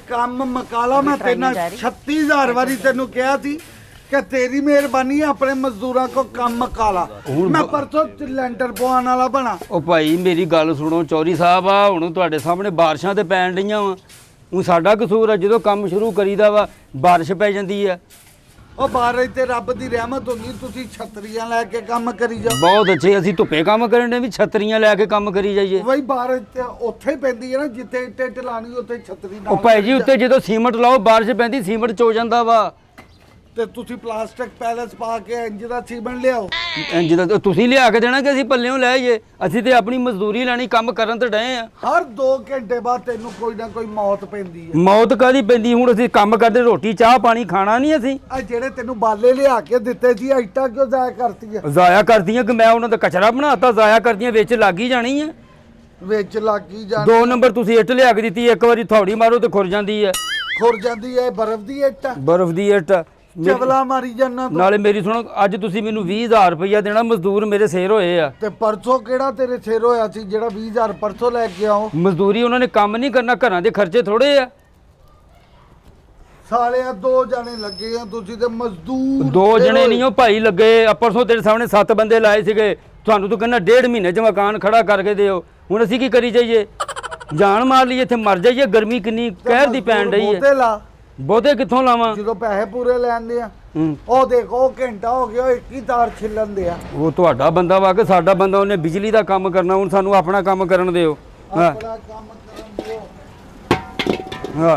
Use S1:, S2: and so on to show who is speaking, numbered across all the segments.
S1: ਕੰਮ ਮਕਾਲਾ ਮੈਂ ਤੇਨਾਂ 36000 ਵਾਰੀ ਤੈਨੂੰ ਕਿਹਾ ਸੀ ਕਿ ਤੇਰੀ ਮਿਹਰਬਾਨੀ ਆਪਣੇ ਮਜ਼ਦੂਰਾਂ ਕੋ ਕੰਮ ਮਕਾਲਾ। ਮੈਂ ਪਰਸੋਂ ਲੈਂਟਰ ਪਵਾਉਣ ਵਾਲਾ ਬਣਾ।
S2: ਉਹ ਭਾਈ ਮੇਰੀ ਗੱਲ ਸੁਣੋ ਚੌਧਰੀ ਸਾਹਿਬ ਆ ਹੁਣ ਤੁਹਾਡੇ ਸਾਹਮਣੇ ਬਾਰਿਸ਼ਾਂ ਤੇ ਪੈਣ ਡਈਆਂ ਵਾ ਉਹ ਸਾਡਾ ਕਸੂਰ ਆ ਜਦੋਂ ਕੰਮ ਸ਼ੁਰੂ ਕਰੀਦਾ ਵਾ ਬਾਰਿਸ਼ ਪੈ ਜਾਂਦੀ ਆ।
S1: ਉਹ ਬਾਰਿਸ਼ ਤੇ ਰੱਬ ਦੀ ਰਹਿਮਤ ਹੁੰਦੀ ਤੁਸੀਂ ਛਤਰੀਆਂ ਲੈ ਕੇ ਕੰਮ ਕਰੀ ਜਾਓ।
S2: ਬਹੁਤ ਅੱਛੇ ਅਸੀਂ ਧੁੱਪੇ ਕੰਮ ਕਰਨ ਦੇ ਵੀ ਛਤਰੀਆਂ ਲੈ ਕੇ ਕੰਮ ਕਰੀ ਜਾਈਏ।
S1: ਬਈ ਬਾਰਿਸ਼ ਤੇ ਉੱਥੇ ਪੈਂਦੀ ਹੈ ਨਾ ਜਿੱਥੇ ਇੱਟ ਲਾਣੀ ਉੱਥੇ ਛਤਰੀ ਨਾਲ।
S2: ਉਹ ਭਾਈ ਜੀ ਉੱਤੇ ਜਦੋਂ ਸੀਮਟ ਲਾਓ ਬਾਰਿਸ਼ ਪੈਂਦੀ ਸੀਮਟ ਚੋ ਜਾਂਦਾ ਵਾ।
S1: ਤੇ ਤੁਸੀਂ ਪਲਾਸਟਿਕ ਪੈਲਸ ਪਾ ਕੇ ਇੰਜ ਦਾ ਸੀਮੈਂਟ ਲਿਆਓ।
S2: ਇੰਜ ਦਾ ਤੁਸੀਂ ਲਿਆ ਕੇ ਦੇਣਾ ਕਿ ਅਸੀਂ ਪੱਲਿਓਂ ਲੈ ਆਈਏ। ਅਸੀਂ ਤੇ ਆਪਣੀ ਮਜ਼ਦੂਰੀ ਲੈਣੀ ਕੰਮ ਕਰਨ ਤੇ ਡਏ ਆ।
S1: ਹਰ 2 ਘੰਟੇ ਬਾਅਦ ਤੈਨੂੰ ਕੋਈ ਨਾ ਕੋਈ ਮੌਤ ਪੈਂਦੀ ਹੈ।
S2: ਮੌਤ ਕਾਹਦੀ ਪੈਂਦੀ ਹੁਣ ਅਸੀਂ ਕੰਮ ਕਰਦੇ ਰੋਟੀ ਚਾਹ ਪਾਣੀ ਖਾਣਾ ਨਹੀਂ ਅਸੀਂ।
S1: ਆ ਜਿਹੜੇ ਤੈਨੂੰ ਬਾਲੇ ਲਿਆ ਕੇ ਦਿੱਤੇ ਸੀ ਇੱਟਾਂ ਕਿਉਂ ਜ਼ਾਇਆ ਕਰਤੀਆਂ?
S2: ਜ਼ਾਇਆ ਕਰਦੀਆਂ ਕਿ ਮੈਂ ਉਹਨਾਂ ਦਾ ਕਚਰਾ ਬਣਾਤਾ ਜ਼ਾਇਆ ਕਰਦੀਆਂ ਵਿੱਚ ਲੱਗ ਹੀ ਜਾਣੀ ਆ।
S1: ਵਿੱਚ ਲੱਗੀ ਜਾਂਦੀ
S2: 2 ਨੰਬਰ ਤੁਸੀਂ ਇੱਟ ਲਿਆ ਕੇ ਦਿੱਤੀ ਇੱਕ ਵਾਰੀ ਥੋੜੀ ਮਾਰੋ ਤੇ ਖੁਰ ਜਾਂਦੀ ਹੈ।
S1: ਖੁਰ ਜਾਂਦੀ ਹੈ ਬਰਫ਼ ਦੀ ਇੱਟ।
S2: ਬਰਫ਼ ਦੀ ਇੱਟ
S1: ਚਵਲਾ ਮਾਰੀ ਜਾਨਾ
S2: ਨਾਲੇ ਮੇਰੀ ਸੁਣੋ ਅੱਜ ਤੁਸੀਂ ਮੈਨੂੰ 20000 ਰੁਪਇਆ ਦੇਣਾ ਮਜ਼ਦੂਰ ਮੇਰੇ ਸਿਰ ਹੋਏ ਆ।
S1: ਤੇ ਪਰਸੋਂ ਕਿਹੜਾ ਤੇਰੇ ਸਿਰ ਹੋਇਆ ਸੀ ਜਿਹੜਾ 20000 ਪਰਸੋਂ ਲੈ ਕੇ ਆਓ?
S2: ਮਜ਼ਦੂਰੀ ਉਹਨਾਂ ਨੇ ਕੰਮ ਨਹੀਂ ਕਰਨਾ ਘਰਾਂ ਦੇ ਖਰਚੇ ਥੋੜੇ ਆ।
S1: ਸਾਲੇ 2 ਜਣੇ ਲੱਗੇ ਆ ਤੁਸੀਂ ਤੇ ਮਜ਼ਦੂਰ
S2: 2 ਜਣੇ ਨਹੀਂ ਉਹ ਭਾਈ ਲੱਗੇ ਆ। ਪਰਸੋਂ ਤੇਰੇ ਸਾਹਮਣੇ 7 ਬੰਦੇ ਲਾਏ ਸੀਗੇ ਤੁਹਾਨੂੰ ਤੂੰ ਕਹਿੰਦਾ 1.5 ਮਹੀਨੇ 'ਚ ਮਕਾਨ ਖੜਾ ਕਰਕੇ ਦਿਓ। ਹੁਣ ਅਸੀਂ ਕੀ ਕਰੀ ਜਾਈਏ ਜਾਨ ਮਾਰ ਲਈਏ ਇੱਥੇ ਮਰ ਜਾਈਏ ਗਰਮੀ ਕਿੰਨੀ ਕਹਿਰ ਦੀ ਪੈਣ ਡਈ ਹੈ। ਬਹੁਤੇ ਕਿੱਥੋਂ ਲਾਵਾਂ
S1: ਜਦੋਂ ਪੈਸੇ ਪੂਰੇ ਲੈਂਦੇ ਆ। ਉਹ ਦੇਖੋ ਘੰਟਾ ਹੋ ਗਿਆ ਇੱਕ ਹੀ ਤਾਰ ਛਿੱਲਣ ਦੇ ਆ।
S2: ਉਹ ਤੁਹਾਡਾ ਬੰਦਾ ਵਾ ਕਿ ਸਾਡਾ ਬੰਦਾ ਉਹਨੇ ਬਿਜਲੀ ਦਾ ਕੰਮ ਕਰਨਾ ਹੁਣ ਸਾਨੂੰ ਆਪਣਾ ਕੰਮ ਕਰਨ ਦਿਓ।
S1: ਆਪਣਾ ਕੰਮ ਕਰਨ ਦਿਓ।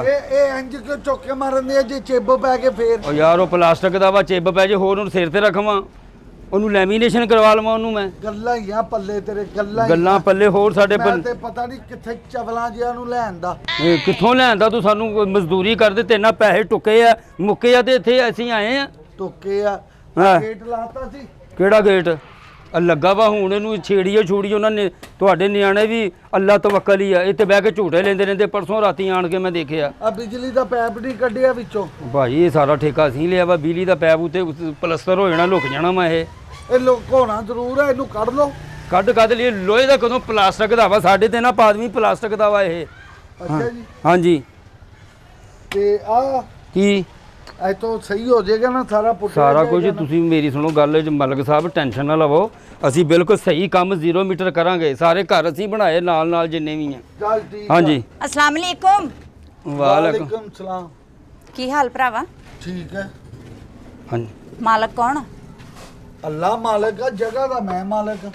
S1: ਇਹ ਇੰਜ ਕਿਉਂ ਚੌਕੇ ਮਾਰਨ ਦੇ ਜੇ ਚਿੱਬ ਪੈ ਕੇ ਫੇਰ?
S2: ਉਹ ਯਾਰ ਉਹ ਪਲਾਸਟਿਕ ਦਾ ਵਾ ਚਿੱਬ ਪੈ ਜੇ ਹੋਰ ਉਹਨੂੰ ਸਿਰ ਤੇ ਰੱਖਵਾਂ ਉਹਨੂੰ ਲੈਮੀਨੇਸ਼ਨ ਕਰਵਾ ਲਵਾਂ ਉਹਨੂੰ ਮੈਂ।
S1: ਗੱਲਾਂ ਹੀ ਆ ਪੱਲੇ ਤੇਰੇ
S2: ਗੱਲਾਂ ਪੱਲੇ ਹੋਰ ਸਾਡੇ
S1: ਪੱਲੇ ਤੇ ਪਤਾ ਨਹੀਂ ਕਿੱਥੇ ਚਵਲਾਂ ਜਿਆਂ ਨੂੰ ਲੈਣ ਦਾ।
S2: ਕਿੱਥੋਂ ਲੈਂਦਾ ਤੂੰ ਸਾਨੂੰ ਮਜ਼ਦੂਰੀ ਕਰਦੇ ਤੇ ਨਾ ਪੈਸੇ ਟੁੱਕੇ ਆ ਮੁੱਕੇ ਆ ਤੇ ਇੱਥੇ ਅਸੀਂ ਆਏ ਆ।
S1: ਟੁੱਕੇ ਆ ਗੇਟ ਲਾਤਾ ਸੀ
S2: ਕਿਹੜਾ ਗੇਟ ਲੱਗਾ ਵਾ ਹੁਣ ਇਹਨੂੰ ਛੇੜੀਓ ਛੂੜੀ ਉਹਨਾਂ ਨੇ ਤੁਹਾਡੇ ਨਿਆਣੇ ਵੀ ਅੱਲਾ ਤਵੱਕਲ ਹੀ ਆ ਇੱਥੇ ਬਹਿ ਕੇ ਝੂਟੇ ਲੈਂਦੇ ਰਹਿੰਦੇ। ਪਰਸੋਂ ਰਾਤੀ ਆਣ ਕੇ ਮੈਂ ਦੇਖਿਆ
S1: ਆ ਬਿਜਲੀ ਦਾ ਪੈਪ ਨਹੀਂ ਕੱਢਿਆ ਵਿੱਚੋਂ।
S2: ਭਾਈ ਇਹ ਸਾਰਾ ਠੇਕਾ ਅਸੀਂ ਲਿਆ ਵਾ ਬਿਜਲੀ ਦਾ ਪੈਪ ਉੱਤੇ ਪਲਸਤਰ ਹੋ ਜਾਣਾ ਲੁਕ ਜਾਣਾ ਮੈਂ
S1: ਇਹ ਲੋਕ ਹੋਣਾ ਜ਼ਰੂਰ ਹੈ ਇਹਨੂੰ ਕੱਢ ਲਓ।
S2: ਕੱਢ ਲਈ ਲੋਹੇ ਦਾ ਕਦੋਂ ਪਲਾਸਟਿਕ ਦਾ ਵਾ ਸਾਡੇ ਤੇ ਨਾ ਪਾਦਵੀ ਪਲਾਸਟਿਕ ਦਾ ਵਾ ਇਹ।
S1: ਅੱਛਾ ਜੀ
S2: ਹਾਂਜੀ
S1: ਤੇ ਆ
S2: ਕੀ
S1: ਇਤੋਂ ਸਹੀ ਹੋ ਜਾਏਗਾ ਨਾ ਸਾਰਾ
S2: ਕੁਝ। ਤੁਸੀਂ ਮੇਰੀ ਸੁਣੋ ਗੱਲ ਮਲਕ ਸਾਹਿਬ ਟੈਨਸ਼ਨ ਨਾ ਲਵੋ ਅਸੀਂ ਬਿਲਕੁਲ ਸਹੀ ਕੰਮ 0 ਮੀਟਰ ਕਰਾਂਗੇ। ਸਾਰੇ ਘਰ ਅਸੀਂ ਬਣਾਏ ਨਾਲ ਜਿੰਨੇ ਵੀ ਆ।
S1: ਚੱਲ ਠੀਕ
S2: ਹਾਂਜੀ
S3: अस्सलाम वालेकुम।
S1: ਵਾਲੇਕੁਮ ਸਲਾਮ।
S3: की हाल भरावा?
S1: ਠੀਕ ਹੈ।
S2: ਹਾਂਜੀ
S3: मालक कौन?
S1: ਅੱਲਾ ਮਾਲਕ ਆ ਜਗ੍ਹਾ ਦਾ ਮੈਂ ਮਾਲਕ।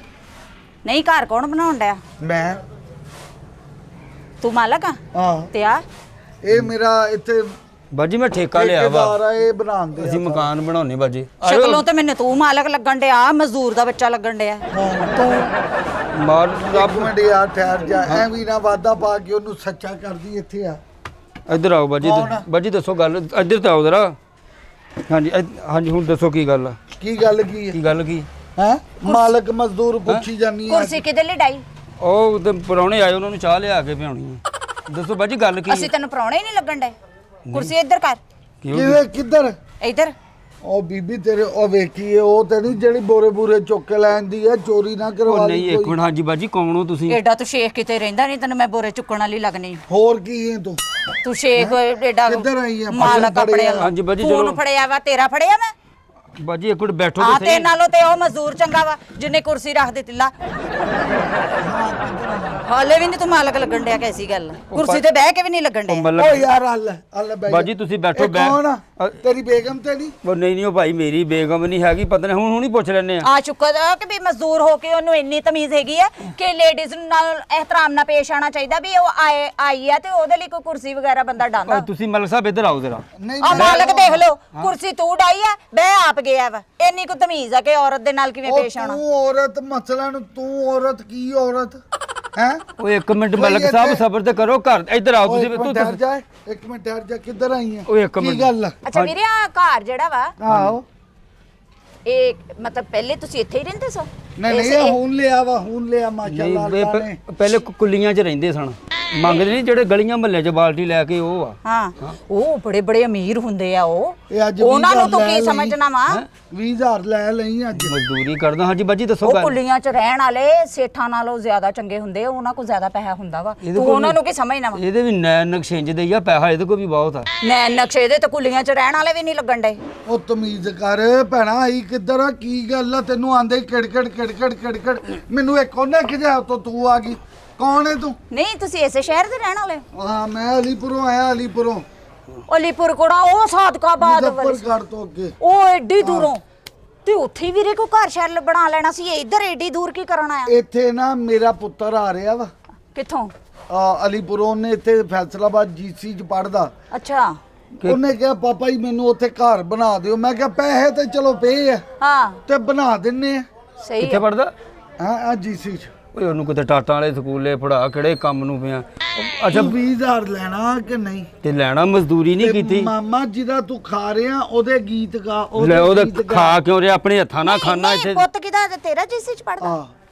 S3: नहीं घर कौन बनाउण डया?
S1: ਮੈਂ
S3: तू मालक आ?
S1: ਹਾਂ
S3: ते आ
S1: ਇਹ ਮੇਰਾ ਇੱਥੇ
S2: ਬਾਜੀ ਮੈਂ ਠੇਕਾ ਲਿਆ ਵਾ
S1: ਠੇਕੇਦਾਰ ਆ ਇਹ ਬਣਾਉਂਦੇ
S2: ਅਸੀਂ ਮਕਾਨ ਬਣਾਉਣੇ ਬਾਜੀ।
S3: शक्लों तो मैंने तू मालक लगन डया मजदूर दा बच्चा लगन डया तू।
S2: ਮਾਰ
S1: ਇੱਕ ਮਿੰਟ ਯਾਰ ਠਹਿਰ ਜਾ ਐਵੇਂ ਨਾ ਵਾਦਾ ਪਾ ਕੇ ਉਹਨੂੰ ਸੱਚਾ ਕਰਦੀ ਇੱਥੇ ਆ।
S2: ਇੱਧਰ ਆਓ ਬਾਜੀ ਬਾਜੀ ਦੱਸੋ ਗੱਲ ਇੱਧਰ ਤਾਂ ਆਓ ਜ਼ਰਾ। ਹਾਂਜੀ ਹਾਂਜੀ ਹੁਣ ਦੱਸੋ ਕੀ ਗੱਲ ਆ
S1: ਕੀ ਗੱਲ ਕੀ ਹੈ?
S2: ਕੀ ਗੱਲ ਕੀ
S1: ਹੈ ਮਾਲਕ ਮਜ਼ਦੂਰ ਪੁੱਛੀ ਜਾਨੀ ਆ।
S3: कुर्सी किदे ले डाई?
S2: ਉਹ ਤੇ ਪਰੌਣੇ ਆਏ ਉਹਨਾਂ ਨੂੰ ਚਾਹ ਲਿਆ ਕੇ ਪਿਆਉਣੀ ਹੈ। ਦੱਸੋ ਬਾਜੀ ਗੱਲ ਕੀ
S3: ਅਸੀਂ ਤੈਨੂੰ ਪਰੌਣੇ ਹੀ ਨਹੀਂ ਲੱਗਣ ਡਏ। ਕੁਰਸੀ ਇੱਧਰ ਕਰ
S1: ਕਿਵੇਂ ਕਿੱਧਰ?
S3: ਇੱਧਰ।
S1: ਉਹ ਬੀਬੀ ਤੇਰੇ ਉਹ ਵੇਖੀਏ ਉਹ ਤੇ ਨਹੀਂ ਜਿਹੜੀ ਬੋਰੇ ਚੁੱਕ ਕੇ ਲੈਂਦੀ ਹੈ ਚੋਰੀ ਨਾ ਕਰਵਾ ਲਈ
S2: ਨਹੀਂ ਇੱਕ ਮਿੰਟ ਹਾਂਜੀ ਬਾਜੀ ਕੌਣ ਹੋ ਤੁਸੀਂ?
S3: ਐਡਾ ਤੂੰ ਸ਼ੇਖ ਕਿਤੇ ਰਹਿੰਦਾ ਨਹੀਂ ਤੈਨੂੰ ਮੈਂ ਬੋਰੇ ਚੁੱਕਣ ਵਾਲੀ ਲੱਗਣੀ।
S1: ਹੋਰ ਕੀ ਹੈ ਤੂੰ?
S3: ਤੂੰ ਸ਼ੇਖ ਐਡਾ
S1: ਕਿੱਧਰ ਆਈ ਆ?
S3: ਮਾਲਕ ਆਪਣੇ
S2: ਹਾਂਜੀ ਬਾਜੀ
S3: ਚਲੋ।
S2: ਚਲੋ
S3: ਫੜਿਆ ਵਾ ਤੇਰਾ ਫੜਿਆ ਮੈਂ।
S2: ਬਾਜੀ ਇੱਕ ਮਿੰਟ ਬੈਠੋ
S3: ਆ
S2: ਤੇ
S3: ਤੇ
S2: ਸਹੀ।
S3: ਨਾਲੋਂ ਤੇ ਉਹ ਮਜ਼ਦੂਰ ਚੰਗਾ ਵਾ ਜਿੰਨੇ ਕੁਰਸੀ ਰੱਖ ਦਿੱਤੀ ਲਾ। ਹਾਲੇ ਵੀ ਨਹੀਂ ਤੂੰ ਮਾਲਕ ਲੱਗਣ ਡਿਆ ਕੈਸੀ ਗੱਲ? ਕੁਰਸੀ ਤੇ ਬਹਿ ਕੇ ਵੀ ਨਹੀਂ ਲੱਗਣ ਡਿਆ।
S1: ਓ ਯਾਰ ਅੱਲ ਬੈ
S2: ਬਾਜੀ ਤੁਸੀਂ ਬੈਠੋ
S1: ਕੌਣ ਆ? ਤੇਰੀ ਬੇਗਮ ਤੇ ਨਹੀਂ?
S2: ਉਹ ਨਹੀਂ ਉਹ ਭਾਈ ਮੇਰੀ ਬੇਗਮ ਨਹੀਂ ਹੈਗੀ ਪਤਾ ਨਹੀਂ ਹੁਣ ਹੀ ਪੁੱਛ ਲੈਣੇ ਆ।
S3: ਆ ਚੁੱਕਾ ਦਾ ਕਿ ਵੀ ਮਜ਼ਦੂਰ ਹੋ ਕੇ ਉਹਨੂੰ ਇੰਨੀ ਤਮੀਜ਼ ਹੈਗੀ ਆ ਕਿ ਲੇਡੀਜ਼ ਨਾਲ ਇਹਤਰਾਮ ਨਾਲ ਪੇਸ਼ ਆਣਾ ਚਾਹੀਦਾ ਵੀ ਉਹ ਆਈ ਆ ਤੇ ਉਹਦੇ ਲਈ ਕੋਈ ਕੁਰਸੀ ਵਗੈਰਾ ਬੰਦਾ ਡਾਂਦਾ।
S2: ਤੁਸੀਂ ਮਲਕ ਸਾਹਿਬ ਇੱਧਰ ਆਓ ਜ਼ਰਾ।
S1: ਨਹੀਂ
S3: ਆ ਮਾਲਕ ਦੇਖ ਲਓ ਕੁਰਸੀ ਤੂੰ ਡਾਈ ਆ ਬਹਿ ਆਪ ਗਿਆ ਵਾ। ਇੰਨੀ ਕੁ ਤਮੀਜ਼ ਆ ਕਿ ਔਰਤ ਦੇ ਨਾਲ ਕਿਵੇਂ ਪੇਸ਼ ਆਣਾ।
S1: ਤੂੰ ਔਰਤ ਮਸਲਨ ਤੂੰ ਔਰਤ ਕੀ ਔਰਤ ਹੈ?
S2: ਉਹ ਇੱਕ ਮਿੰਟ ਮਲਕ ਸਾਹਿਬ ਸਬਰ ਤੇ ਕਰੋ ਘਰ ਇੱਧਰ ਆਓ ਤੁਸੀਂ
S1: ਠਹਿਰ ਜਾ ਇੱਕ ਮਿੰਟ ਠਹਿਰ ਜਾ ਕਿੱਧਰ ਆਈ ਆ?
S2: ਉਹ ਇੱਕ ਮਿੰਟ
S1: ਕੀ ਗੱਲ?
S3: ਅੱਛਾ ਵੀਰੇ ਆ ਘਰ ਜਿਹੜਾ ਵਾ
S1: ਆਓ
S3: ਇਹ ਮਤਲਬ ਪਹਿਲੇ ਤੁਸੀਂ ਇੱਥੇ ਹੀ ਰਹਿੰਦੇ ਸੋ?
S1: ਨਹੀਂ ਨਹੀਂ ਇਹ ਹੁਣ ਲਿਆ ਮਾਸ਼ਾਅੱਲਾ
S2: ਨਹੀਂ
S1: ਅੱਲਾ ਨੇ।
S2: ਪਹਿਲੇ ਕੁੱਲੀਆਂ 'ਚ ਰਹਿੰਦੇ ਸਨ ਮੰਗਦੇ ਨਹੀਂ ਜਿਹੜੇ ਗਲੀਆਂ ਮਹੱਲੇ 'ਚ ਬਾਲਟੀ ਲੈ ਕੇ ਉਹ ਆ
S3: ਹਾਂ ਉਹ ਬੜੇ ਬੜੇ ਅਮੀਰ ਹੁੰਦੇ ਆ
S1: ਇਹ ਅੱਜ
S3: ਉਹਨਾਂ ਨੂੰ
S1: 20,000
S3: ਤੂੰ
S1: ਲੈ
S3: ਕੀ
S1: ਲਈ।
S3: ਸਮਝਣਾ ਵਾ
S1: 20,000 ਲੈ ਲਈ ਅੱਜ।
S2: ਮਜ਼ਦੂਰੀ ਕਰਦਾ ਹਾਂਜੀ ਬਾਜੀ ਦੱਸੋ
S3: ਉਹ
S2: ਗੱਲ
S3: ਕੁੱਲੀਆਂ 'ਚ ਰਹਿਣ ਵਾਲੇ ਸੇਠਾਂ ਨਾਲੋਂ ਜ਼ਿਆਦਾ ਚੰਗੇ ਹੁੰਦੇ ਆ, ਉਹਨਾਂ ਕੋਲ ਜ਼ਿਆਦਾ ਪੈਸਾ ਹੁੰਦਾ ਵਾ। ਤੂੰ ਉਹਨਾਂ ਨੂੰ ਕੀ ਸਮਝਣਾ ਵਾ?
S2: ਇਹਦੇ ਵੀ ਨਕਸ਼ੇਂਜ ਦੇ ਆ ਪੈਸਾ ਇਹਦੇ ਕੋਲ ਵੀ ਬਹੁਤ ਆ।
S3: ਨੈ ਨਕਸ਼ੇ ਦੇ ਤੇ ਕੁੱਲੀਆਂ 'ਚ ਰਹਿਣ ਵਾਲੇ ਵੀ ਨਹੀਂ ਲੱਗਣ ਡੇ।
S1: ਉਹ ਤਮੀਜ਼ ਕਰ ਭੈਣਾ ਆਈ ਕਿੱਧਰ ਆ ਕੀ ਗੱਲ ਆ ਤੈਨੂੰ ਆਂਦੇ ਕਿੜਕੜ ਮੈਨੂੰ ਇੱਕ ਉਹਨੇ ਖਿਜਾ ਤੋਂ ਤੂੰ ਆ ਗਈ ਕੌਣ ਹੈ ਤੂੰ?
S3: ਨਹੀਂ ਤੁਸੀਂ ਇਸੇ ਸ਼ਹਿਰ ਦੇ ਰਹਿਣ ਵਾਲੇ ਹੋ?
S1: ਹਾਂ ਮੈਂ ਅਲੀਪੁਰੋਂ ਆਇਆ ਅਲੀਪੁਰੋਂ
S3: ਅਲੀਪੁਰ ਕੋੜਾ ਉਹ ਸਾਦਕਾਬਾਦ ਵਾਲੀ
S1: ਮੁਜ਼ੱਫਰਗੜ੍ਹ ਤੋਂ ਅੱਗੇ।
S3: ਉਹ ਐਡੀ ਦੂਰੋਂ ਤੇ ਉੱਥੇ ਵੀਰੇ ਕੋ ਘਰ ਸ਼ਹਿਰ ਬਣਾ ਲੈਣਾ ਸੀ, ਇੱਧਰ ਐਡੀ ਦੂਰ ਕੀ ਕਰਨ ਆਇਆ?
S1: ਇੱਥੇ ਨਾ ਮੇਰਾ ਪੁੱਤਰ ਆ ਰਿਹਾ ਵਾ
S3: ਕਿੱਥੋਂ?
S1: ਅਲੀਪੁਰੋਂ ਨੇ ਇੱਥੇ ਫੈਸਲਾਬਾਦ ਜੀਸੀ ਚ ਪੜਦਾ।
S3: ਅੱਛਾ
S1: ਉਹਨੇ ਕਿਹਾ ਪਾਪਾ ਜੀ ਮੈਨੂੰ ਉੱਥੇ ਘਰ ਬਣਾ ਦਿਓ। ਮੈਂ ਕਿਹਾ ਪੈਸੇ ਤੇ ਚਲੋ ਪਏ ਆ
S3: ਹਾਂ
S1: ਤੇ ਬਣਾ ਦਿੰਨੇ ਆ।
S3: ਸਹੀ
S2: ਕਿੱਥੇ
S3: ਹੈ।
S2: ਪੜਦਾ?
S1: ਹਾਂ ਜੀਸੀ ਚ।
S2: ਓਏ ਉਹਨੂੰ ਕਿਤੇ ਟਾਟਾਂ ਵਾਲੇ ਸਕੂਲੇ ਪੜਾ ਕਿਹੜੇ ਕੰਮ ਨੂੰ ਪਿਆ ਅੱਛਾ
S1: 20,000 ਲੈਣਾ ਕਿ ਨਹੀਂ?
S2: ਤੇ ਲੈਣਾ ਮਜ਼ਦੂਰੀ ਨਹੀਂ
S1: ਤੇ
S2: ਕੀਤੀ
S1: ਮਾਮਾ ਜਿਹਦਾ ਤੂੰ ਖਾ ਰਿਹਾ ਉਹਦੇ ਗੀਤ ਗਾ
S2: ਲੈ ਉਹਦਾ
S1: ਗੀਤ ਗਾ।
S2: ਖਾ ਕਿਉਂ ਰਿਹਾ ਆਪਣੇ ਹੱਥਾਂ ਨਾਲ ਖਾਣਾ
S3: ਨਹੀਂ,
S2: ਇੱਥੇ
S3: ਪੁੱਤ ਕਿਦਾ ਤੇਰਾ ਜੀਸੀ ਚ ਪੜਦਾ?
S1: ਹਾਂ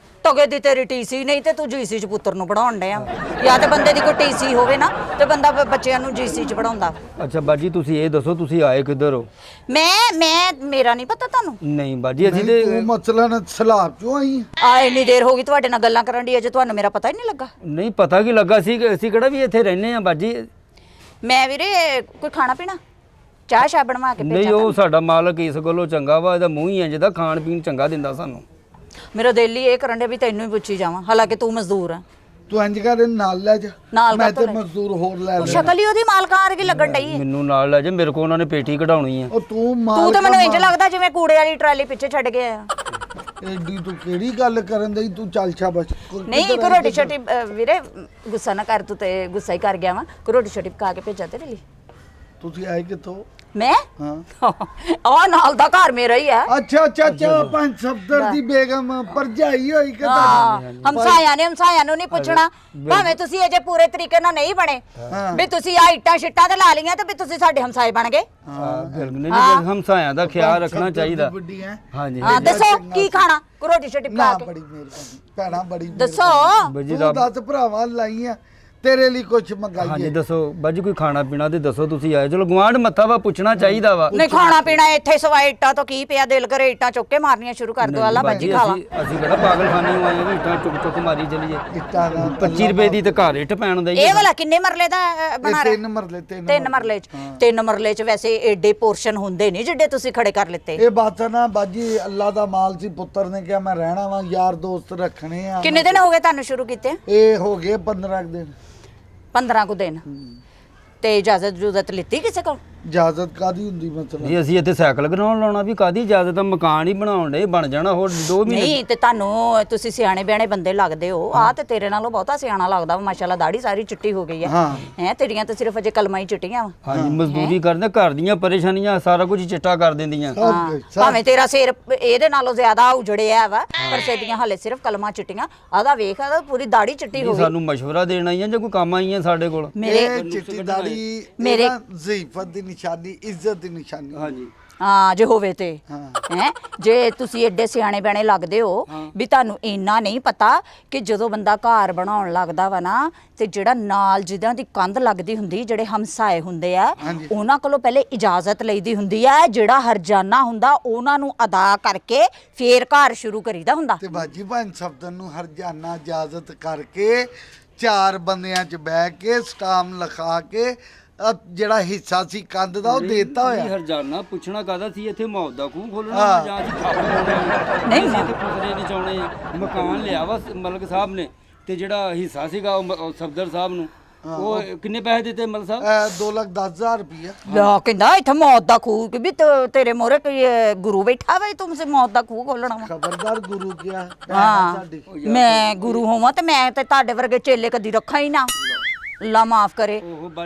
S3: ਤੋਗੇ ਦੀ ਤੇਰੀ ਟੀਸੀ ਨਹੀਂ ਤੇ ਤੂੰ ਜੀਸੀ ਚ ਪੁੱਤਰ ਨੂੰ ਪੜਾਉਣ ਡਿਆ। ਜਾਂ ਤੇ ਬੰਦੇ ਦੀ ਕੋਈ ਟੀਸੀ ਹੋਵੇ ਨਾ ਤੇ ਬੰਦਾ ਬੱਚਿਆਂ ਨੂੰ ਜੀਸੀ ਚ ਪੜਾਉਂਦਾ।
S2: ਅੱਛਾ ਬਾਜੀ ਤੁਸੀਂ ਇਹ ਦੱਸੋ ਤੁਸੀਂ ਆਏ ਕਿੱਧਰ ਹੋ?
S3: ਮੈਂ ਮੇਰਾ ਨਹੀਂ ਪਤਾ ਤੁਹਾਨੂੰ?
S2: ਨਹੀਂ ਬਾਜੀ ਅਸੀਂ
S1: ਨਹੀਂ,
S2: ਤੇ
S1: ਤੂੰ ਮਸਲਨ ਸਲਾਬ ਚੋਂ ਆਈ
S3: ਆ ਇੰਨੀ ਦੇਰ ਹੋ ਗਈ ਤੁਹਾਡੇ ਨਾਲ ਗੱਲਾਂ ਕਰਨ ਦੀ, ਅਜੇ ਤੁਹਾਨੂੰ ਮੇਰਾ ਪਤਾ ਹੀ ਨਹੀਂ ਲੱਗਾ।
S2: ਨਹੀਂ ਪਤਾ ਕੀ ਲੱਗਾ ਸੀ ਕਿ ਅਸੀਂ ਕਿਹੜਾ ਵੀ ਇੱਥੇ ਰਹਿੰਦੇ ਆ ਬਾਜੀ।
S3: ਮੈਂ ਵੀਰੇ ਕੋਈ ਖਾਣਾ ਪੀਣਾ ਚਾਹ ਸ਼ਾਹ ਬਣਵਾ ਕੇ
S2: ਨਹੀਂ
S3: ਭੇਜਾਂ?
S2: ਉਹ ਸਾਡਾ ਮਾਲਕ ਇਸ ਗੱਲੋਂ ਚੰਗਾ ਵਾ, ਇਹਦਾ ਮੂੰਹ ਹੀ ਹੈ ਜਿਹਦਾ ਖਾਣ ਪੀਣ ਚੰਗਾ ਦਿੰਦਾ ਸਾਨੂੰ।
S3: ਮੇਰਾ ਦਿਲ ਹੀ ਇਹ ਕਰਨ ਦੇ ਵੀ ਤੈਨੂੰ ਹੀ ਪੁੱਛੀ ਜਾਵਾਂ, ਹਾਲਾਂਕਿ ਤੂੰ ਮਜ਼ਦੂਰ ਆ।
S1: ਤੂੰ ਇੰਜ ਕਰ ਇਹਨੂੰ ਨਾਲ ਲੈ ਜਾ।
S3: ਨਾਲ
S1: ਮੈਂ
S3: ਕਾਹਤੋਂ
S1: ਤੇ
S3: ਲੈ?
S1: ਮਜ਼ਦੂਰ ਹੋਰ ਲੈ
S3: ਉਹ
S1: ਲੈ।
S3: ਸ਼ਕਲ ਹੀ ਉਹਦੀ ਮਾਲਕਾਂ ਵਰਗੀ ਲੱਗਣ ਡਈ ਹੈ।
S2: ਮੈਨੂੰ ਨਾਲ ਲੈ ਜਾ, ਮੇਰੇ ਕੋਲ ਉਹਨਾਂ ਨੇ ਪੇਟੀ ਕਢਾਉਣੀ ਆ।
S1: ਉਹ ਤੂੰ ਮਾਰ
S3: ਤੂੰ ਤਾਂ ਮੈਨੂੰ ਇੰਜ ਲੱਗਦਾ ਜਿਵੇਂ ਕੂੜੇ ਵਾਲੀ ਟਰਾਲੀ ਪਿੱਛੇ ਛੱਡ ਕੇ ਆਇਆ।
S1: ਐਡੀ ਤੂੰ ਕਿਹੜੀ ਗੱਲ ਕਰਨ ਦਈ ਤੂੰ ਚੱਲ ਸ਼ਾਬਾਸ਼।
S3: ਨਹੀਂ ਕੋਈ ਰੋਟੀ ਛੋਟੀ ਵੀਰੇ ਗੁੱਸਾ ਨਾ ਕਰ, ਤੂੰ ਤੇ ਗੁੱਸਾ ਹੀ ਕਰ ਗਿਆ ਵਾ। ਕੋਈ ਰੋਟੀ ਛੋਟੀ ਪਕਾ ਕੇ ਭੇਜਾਂ ਤੇਰੇ ਲਈ।
S1: ਤੁਸੀਂ ਆਏ ਕਿੱਥੋਂ?
S3: ਮੈਂ
S1: ਹਾਂ
S3: ਆ ਨਾਲ ਦਾ ਘਰ ਮੇਰਾ ਹੀ ਆ।
S1: ਅੱਛਾ ਪੰਜ ਸਫਦਰ ਦੀ ਬੇਗਮ ਭਰਜਾਈ ਹੋਈ ਕਿ
S3: ਹਾਂ ਹਮਸਾਇਆ ਨੂੰ ਨਹੀਂ ਪੁੱਛਣਾ, ਭਾਵੇਂ ਤੁਸੀਂ ਅਜੇ ਪੂਰੇ ਤਰੀਕੇ ਨਾਲ ਨਹੀਂ ਬਣੇ ਵੀ ਤੁਸੀਂ ਆ ਇੱਟਾਂ ਛਿੱਟਾਂ ਤੇ ਲਾ ਲਈਆਂ ਤੇ ਵੀ ਤੁਸੀਂ ਸਾਡੇ ਹਮਸਾਏ ਬਣ ਗਏ।
S2: ਬਿਲਕੁਲ ਨਹੀਂ ਹਮਸਾਇਆਂ ਦਾ ਖਿਆਲ ਰੱਖਣਾ ਚਾਹੀਦਾ।
S1: ਵੱਡੀ ਹੈ
S2: ਹਾਂਜੀ
S3: ਹਾਂ ਦੱਸੋ ਕੀ ਖਾਣਾ? ਕੋਈ ਰੋਟੀ ਛੋਟੀ
S1: ਨਾ
S3: ਪਕਾ ਕੇ
S1: ਬੜੀ ਮਿਹਰਬਾਨੀ ਭੈਣਾ ਬੜੀ
S3: ਦੱਸੋ।
S2: ਬਾਜੀ
S1: ਤੂੰ ਦੱਸ ਭਰਾਵਾਂ ਲਾਈਆਂ ਤੇਰੇ ਲਈ ਕੁਝ
S2: ਹਾਂਜੀ
S1: ਮੰਗਾਈਏ।
S2: ਦੱਸੋ ਬਾਜੀ ਕੋਈ ਖਾਣਾ ਪੀਣਾ ਤੇ ਦੱਸੋ ਤੁਸੀਂ ਆਏ ਚਲੋ ਗੁਆਂਢ ਮੱਥਾ ਵਾ ਪੁੱਛਣਾ ਚਾਹੀਦਾ ਵਾ।
S3: ਨਹੀਂ ਖਾਣਾ ਪੀਣਾ ਇੱਥੇ ਸਵਾਏ ਇੱਟਾਂ ਤੋਂ ਕੀ ਪਿਆ, ਦਿਲ ਕਰੇ ਇੱਟਾਂ ਚੁੱਕ ਕੇ ਮਾਰਨੀਆਂ ਸ਼ੁਰੂ ਕਰ ਦੋ। ਆਲਾ ਭਾਜੀ ਖਾ ਲਾ।
S2: ਅਸੀਂ ਕਿਹੜਾ ਪਾਗਲਖਾਨੇ ਨੂੰ ਆਏ ਵੀ ਇੱਟਾਂ ਚੁੱਕ ਮਾਰੀ ਚਲੀਏ।
S1: ਇੱਟਾਂ ਦਾ
S2: 25 ਰੁਪਏ ਦੀ ਤੇ ਘਰ ਇੱਟ ਪੈਣ ਦਾ ਹੀ
S3: ਇਹ ਵਾਲਾ ਕਿੰਨੇ ਮਰਲੇ ਦਾ ਬਣਾ ਰਿਹਾ?
S1: 3 ਮਰਲੇ
S3: ਤਿੰਨ ਮਰਲੇ ਚ ਵੈਸੇ ਏਡੇ ਪੋਰਸ਼ਨ ਹੁੰਦੇ ਨਹੀਂ ਜਿੱਡੇ ਤੁਸੀਂ ਖੜੇ ਕਰ ਲਿੱਤੇ।
S1: ਇਹ ਬਾਤ ਨਾ ਬਾਜੀ ਅੱਲਾ ਦਾ ਮਾਲ ਸੀ। ਪੁੱਤਰ ਨੇ ਕਿਹਾ ਮੈਂ ਰਹਿਣਾ ਵਾਂ, ਯਾਰ ਦੋਸਤ ਰੱਖਣੇ ਆ।
S3: ਕਿੰਨੇ ਦਿਨ ਹੋ ਗਏ ਤੁਹਾਨੂੰ ਸ਼ੁਰੂ ਕੀਤੇ?
S1: ਇਹ ਹੋ ਗਏ 15 ਦਿਨ।
S3: 15 ਕੁ ਦਿਨ। ਤੇ ਇਜਾਜ਼ਤ ਲਿੱਤੀ ਕਿਸੇ ਕੋਲ?
S1: ਇਜਾਜ਼ਤ ਕਾਦੀ ਹੁੰਦੀ ਮਤਲਬ?
S2: ਜੀ ਅਸੀਂ ਇੱਥੇ ਸਾਈਕਲ ਗਰਾਉਣ ਲਾਉਣਾ ਵੀ ਕਾਦੀ ਇਜਾਜ਼ਤ ਆ, ਮਕਾਨ ਹੀ ਬਣਾਉਣ ਦੇ ਬਣ ਜਾਣਾ ਹੋਰ 2 ਮਹੀਨੇ।
S3: ਨਹੀਂ ਤੇ ਤੁਹਾਨੂੰ ਤੁਸੀਂ ਸਿਆਣੇ ਬਿਆਣੇ ਬੰਦੇ ਲੱਗਦੇ ਹੋ। ਆ ਤੇ ਤੇਰੇ ਨਾਲੋਂ ਬਹੁਤਾ ਸਿਆਣਾ ਲੱਗਦਾ ਵਾ। ਮਾਸ਼ਾਅੱਲਾ ਦਾੜੀ ਸਾਰੀ ਚਿੱਟੀ ਹੋ ਗਈ ਹੈ। ਹੈ ਤੇਰੀਆਂ ਤਾਂ ਸਿਰਫ ਅਜੇ ਕਲਮਾਂ ਹੀ ਚਿੱਟੀਆਂ ਵਾ।
S2: ਹਾਂਜੀ ਮਜ਼ਦੂਰੀ ਕਰਦੇ ਘਰ ਦੀਆਂ ਪਰੇਸ਼ਾਨੀਆਂ ਸਾਰਾ ਕੁਝ ਚਿੱਟਾ ਕਰ ਦਿੰਦੀਆਂ।
S3: ਭਾਵੇਂ ਤੇਰਾ ਸਿਰ ਇਹਦੇ ਨਾਲੋਂ ਜ਼ਿਆਦਾ ਉਜੜਿਆ ਵਾ ਪਰ ਸੇਦੀਆਂ ਹਾਲੇ ਸਿਰਫ ਕਲਮਾਂ ਚਿੱਟੀਆਂ। ਆਦਾ ਵੇਖ ਆਦਾ ਪੂਰੀ ਦਾੜੀ ਚਿੱਟੀ ਹੋ ਗਈ।
S2: ਸਾਨੂੰ ਮਸ਼ਵਰਾ ਦੇਣ ਆਈਆਂ ਜਾਂ ਕੋਈ ਕੰਮ ਆਈਆਂ ਸਾਡੇ ਕੋਲ?
S1: ਇਹ ਚਿੱਟੀ ਦਾੜੀ ਮੇਰੇ ਜ਼ੀਫਤ ਦੀ ਨਿਸ਼ਾਨੀ, ਇੱਜ਼ਤ ਦੀ ਨਿਸ਼ਾਨੀ।
S2: ਹਾਂਜੀ
S3: ਹਾਂ ਜੇ ਹੋਵੇ ਤੇ ਹੈ। ਜੇ ਤੁਸੀਂ ਐਡੇ ਸਿਆਣੇ ਬਿਆਣੇ ਲੱਗਦੇ ਹੋ ਵੀ ਤੁਹਾਨੂੰ ਇੰਨਾ ਨਹੀਂ ਪਤਾ ਕਿ ਜਦੋਂ ਬੰਦਾ ਘਰ ਬਣਾਉਣ ਲੱਗਦਾ ਵਾ ਨਾ ਤੇ ਜਿਹੜਾ ਨਾਲ ਜਿਹਨਾਂ ਦੀ ਕੰਧ ਲੱਗਦੀ ਹੁੰਦੀ, ਜਿਹੜੇ ਹਮਸਾਏ ਹੁੰਦੇ ਆ, ਉਹਨਾਂ ਕੋਲੋਂ ਪਹਿਲੇ ਇਜਾਜ਼ਤ ਲਈਦੀ ਹੁੰਦੀ ਆ। ਜਿਹੜਾ ਹਰਜਾਨਾ ਹੁੰਦਾ ਉਹਨਾਂ ਨੂੰ ਅਦਾ ਕਰਕੇ ਫੇਰ ਘਰ ਸ਼ੁਰੂ ਕਰੀਦਾ ਹੁੰਦਾ।
S1: ਤੇ ਬਾਜੀ ਪੰਜ ਸ਼ਬਦਾਂ ਨੂੰ ਹਰਜਾਨਾ ਇਜਾਜ਼ਤ ਕਰਕੇ 4 ਬੰਦਿਆਂ 'ਚ ਬਹਿ ਕੇ ਸਟਾਮ ਲਿਖਾ ਕੇ ਜਿਹੜਾ ਹਿੱਸਾ ਸੀ ਕੰਧ ਦਾ ਉਹ ਦੇਤਾ ਹੋਇਆ।
S2: ਹਰਜਾਨਾ ਪੁੱਛਣਾ ਕਾਹਦਾ ਸੀ? ਇੱਥੇ ਮੌਤ ਦਾ ਖੂਹ ਖੋਲਣਾ ਜਾਂ ਅਸੀਂ ਖੱਪ ਲਾਉਣਾ? ਨਹੀਂ ਤੇ ਫਸਰੇ ਨਚਾਉਣੇ ਆ। ਮਕਾਨ ਲਿਆ ਵਾ ਮਲਕ ਸਾਹਿਬ ਨੇ ਤੇ ਜਿਹੜਾ ਹਿੱਸਾ ਸੀਗਾ ਉਹ ਸਫਦਰ ਸਾਹਿਬ ਨੂੰ। ਉਹ ਕਿੰਨੇ ਪੈਸੇ ਦਿੱਤੇ ਮਲਕ ਸਾਹਿਬ?
S1: 2,10,000 ਰੁਪਇਆ।
S3: ਲਾ ਕਹਿੰਦਾ ਇੱਥੇ ਮੌਤ ਦਾ ਖੂਹ ਕਿ ਵੀ ਤੇਰੇ ਮੋਰੇ ਕੋਈ ਗੁਰੂ ਬੈਠਾ ਵਾ ਤੁਮਸੇ ਮੌਤ ਦਾ ਖੂਹ ਖੋਲਣਾ ਵਾ।
S1: ਖਬਰਦਾਰ ਗੁਰੂ ਕਿਹਾ
S3: ਹਾਂ ਮੈਂ ਗੁਰੂ ਹੋਵਾਂ ਤੇ ਮੈਂ ਤੇ ਤੁਹਾਡੇ ਵਰਗੇ ਚੇਲੇ ਕਦੀ ਰੱਖਾਂ ਹੀ ਨਾ। ਅੱਲਾ ਮਾਫ ਕਰੇ,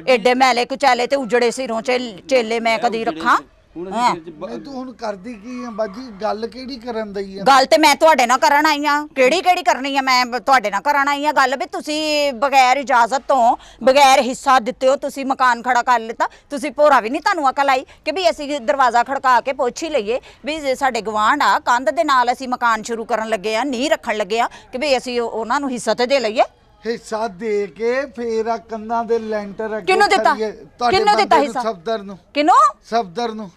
S3: ਐਡੇ ਮੈਲੇ ਕੁਚਾਲੇ ਤੇ ਉਜੜੇ ਸਿਰੋਂ ਚੇਲੇ ਮੈਂ ਕਦੀ ਰੱਖਾਂ?
S2: ਹੁਣ
S3: ਹਾਂ।
S2: ਅਸੀਂ
S1: ਨਹੀਂ ਤੂੰ ਹੁਣ ਕਰਦੀ ਕੀ ਆ ਬਾਜੀ, ਗੱਲ ਕਿਹੜੀ ਕਰਨ ਦਈ ਆ?
S3: ਗੱਲ ਤੇ ਮੈਂ ਤੁਹਾਡੇ ਨਾਲ ਕਰਨ ਆਈ ਆ। ਕਿਹੜੀ ਕਰਨੀ ਆ? ਮੈਂ ਤੁਹਾਡੇ ਨਾਲ ਕਰਨ ਆਈ ਆ ਗੱਲ ਵੀ ਤੁਸੀਂ ਬਗੈਰ ਇਜਾਜ਼ਤ ਤੋਂ ਬਗੈਰ ਹਿੱਸਾ ਦਿੱਤੇ ਹੋ ਤੁਸੀਂ ਮਕਾਨ ਖੜਾ ਕਰ ਲਿੱਤਾ। ਤੁਸੀਂ ਭੋਰਾ ਵੀ ਨਹੀਂ ਤੁਹਾਨੂੰ ਅਕਲ ਆਈ ਕਿ ਵੀ ਅਸੀਂ ਦਰਵਾਜ਼ਾ ਖੜਕਾ ਕੇ ਪੁੱਛ ਹੀ ਲਈਏ ਵੀ ਜੇ ਸਾਡੇ ਗਵਾਂਢ ਆ ਕੰਧ ਦੇ ਨਾਲ ਅਸੀਂ ਮਕਾਨ ਸ਼ੁਰੂ ਕਰਨ ਲੱਗੇ ਆ, ਨੀਂਹ ਰੱਖਣ ਲੱਗੇ ਆ, ਕਿ ਵੀ ਅਸੀਂ ਉਹਨਾਂ ਨੂੰ ਹਿੱਸਾ ਤੇ ਦੇ ਲਈਏ।
S1: ਹਿੱਸਾ ਦੇ ਕੇ ਫੇਰ ਆ ਕੰਨਾਂ ਦੇ ਲੈਂਟਰ ਅੱਗੇ
S3: ਕਿਹਨੂੰ ਦਿੱਤਾ?
S1: ਖੜੀਏ। ਤੁਹਾਡੇ
S3: ਕਿਹਨੂੰ ਦਿੱਤਾ
S1: ਬੰਦੇ ਨੂੰ,
S3: ਹਿੱਸਾ?
S1: ਸਫਦਰ ਨੂੰ।
S3: ਕਿਨੂੰ?
S1: ਸਫਦਰ ਨੂੰ।